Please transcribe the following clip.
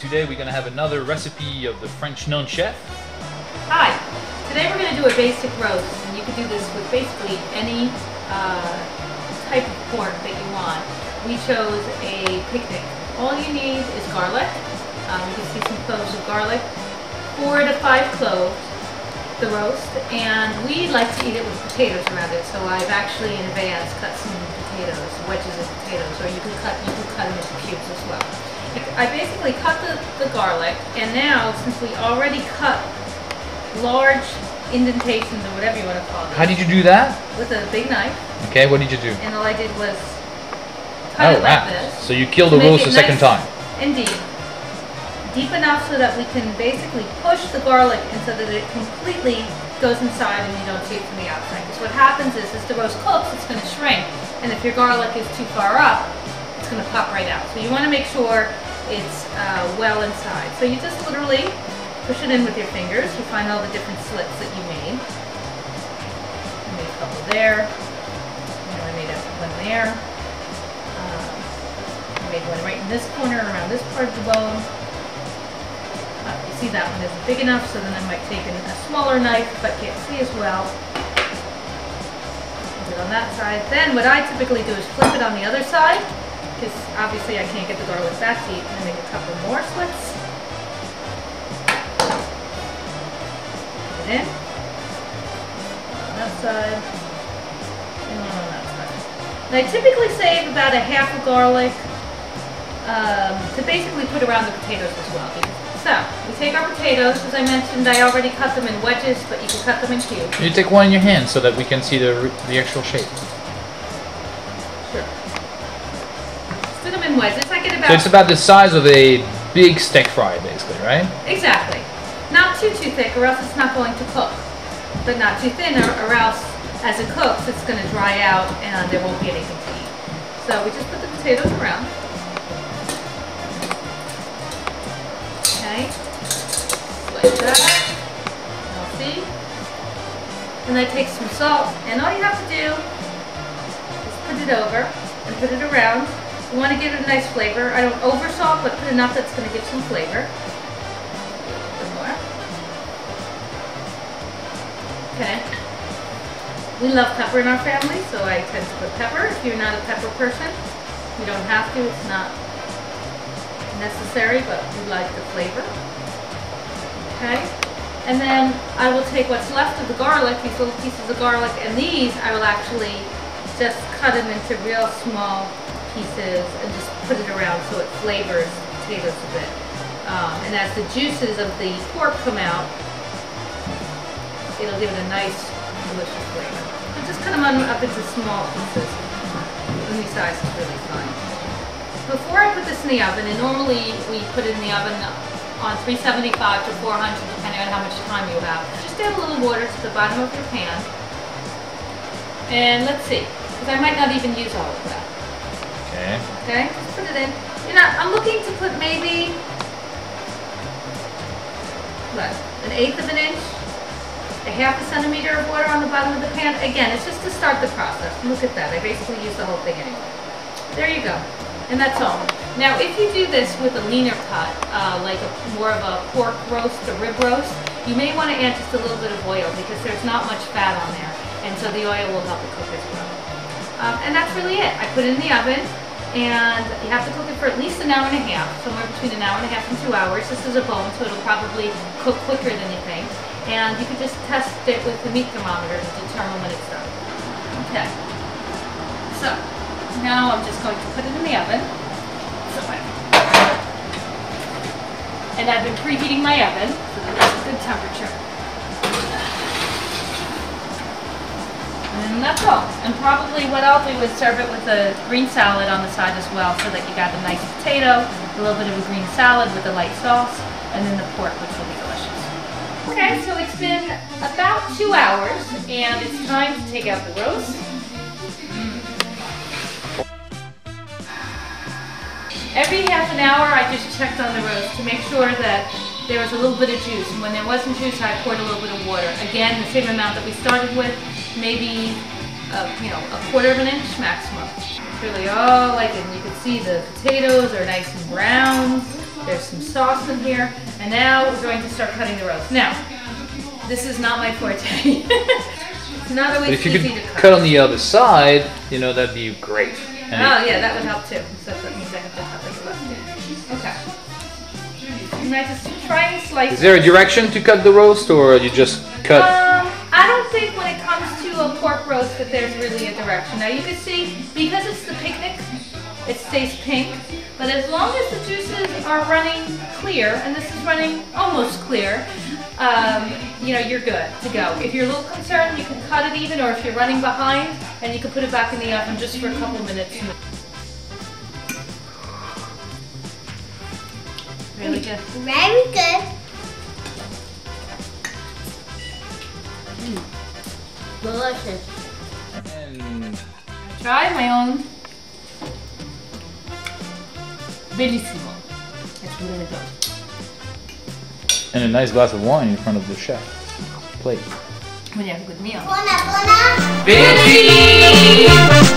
Today we're gonna have another recipe of the French known chef. Hi, today we're going to do a basic roast, and you can do this with basically any type of pork that you want. We chose a picnic. All you need is garlic. You can see some cloves of garlic, 4 to 5 cloves, the roast, and we like to eat it with potatoes around it. So I've actually in advance cut some potatoes, wedges of potatoes, or you can cut them into cubes as well. I basically cut the garlic, and now since we already cut large indentations or whatever you want to call it. How did you do that? With a big knife. Okay, what did you do? And all I did was cut it like this. So you killed the roast a second time. Indeed. Deep enough so that we can basically push the garlic in so that it completely goes inside and you don't see it from the outside. Because what happens is, as the roast cooks, it's going to shrink. And if your garlic is too far up, it's going to pop right out. So you want to make sure it's well inside. So you just literally push it in with your fingers. You find all the different slits that you made. I made a couple there. And I made one there. I made one right in this corner around this part of the bone. You see that one isn't big enough, so then I might take a smaller knife if I can't see as well. Put it on that side. Then what I typically do is flip it on the other side, because obviously I can't get the garlic that deep, and make a couple more slits. In on that side and one on that side. And I typically save about a half a garlic to basically put around the potatoes as well. So we take our potatoes, as I mentioned, I already cut them in wedges, but you can cut them in cubes. You take one in your hand so that we can see the actual shape. Sure. Stick them in wedges. I get about. So it's about the size of a big steak fry, basically, right? Exactly. Not too thick, or else it's not going to cook. But not too thin, or else as it cooks, it's going to dry out and there won't be anything to eat. So we just put the potatoes around. Okay. Like that. You'll see. And I take some salt, and all you have to do is put it over and put it around. You want to give it a nice flavor. I don't over salt, but put enough that's going to give some flavor. Okay. We love pepper in our family, so I tend to put pepper. If you're not a pepper person, you don't have to. It's not necessary, but we like the flavor. Okay. And then I will take what's left of the garlic, these little pieces of garlic, and these I will actually just cut them into real small pieces and just put it around so it flavors the potatoes a bit. And as the juices of the pork come out, it'll give it a nice, delicious flavor. So just cut them up into small pieces. Any size is really fine. Before I put this in the oven, and normally we put it in the oven on 375 to 400, depending on how much time you have. Just add a little water to the bottom of your pan. And let's see, because I might not even use all of that. Okay. Okay, just put it in. You know, I'm looking to put maybe, what, 1/8 of an inch? A half a centimeter of water on the bottom of the pan. Again, it's just to start the process. Look at that. I basically used the whole thing anyway. There you go. And that's all. Now, if you do this with a leaner cut, like more of a pork roast, a rib roast, you may want to add just a little bit of oil because there's not much fat on there. And so the oil will help it cook as well. And that's really it. I put it in the oven, and you have to cook it for at least an hour and a half, somewhere between an hour and a half and 2 hours. This is a bone, so it'll probably cook quicker than you think. And you can just test it with the meat thermometer to determine when it's done. Okay. So, now I'm just going to put it in the oven. And I've been preheating my oven, so that it's a good temperature. And that's all. And probably what I'll do is serve it with a green salad on the side as well, so that you got a nice potato, a little bit of a green salad with a light sauce, and then the pork, which will be delicious. Okay, so it's been about 2 hours, and it's time to take out the roast. Every half an hour, I just checked on the roast to make sure that there was a little bit of juice. And when there wasn't juice, I poured a little bit of water. Again, the same amount that we started with, maybe a 1/4 of an inch maximum. It's really all like it. And you can see the potatoes are nice and brown. There's some sauce in here. And now we're going to start cutting the roast. Now, this is not my forte. It's not always But if you easy could to cut on the other side, you know, that'd be great. And oh yeah, that would help too. So that means I have to cut like a left. Okay. And I just try and slice. is there a direction to cut the roast, or you just cut? I don't think when it comes to a pork roast that there's really a direction. Now you can see, because it's the picnic, it stays pink. But as long as the juices are running clear, and this is running almost clear, you know, you're good to go. If you're a little concerned, you can cut it even, or if you're running behind, and you can put it back in the oven just for a couple minutes. Really good. Very good. Delicious. And Try my own. Bellissimo. It's really good. and a nice glass of wine in front of the chef plate. When you have a good meal. Buona, buona. Veggie!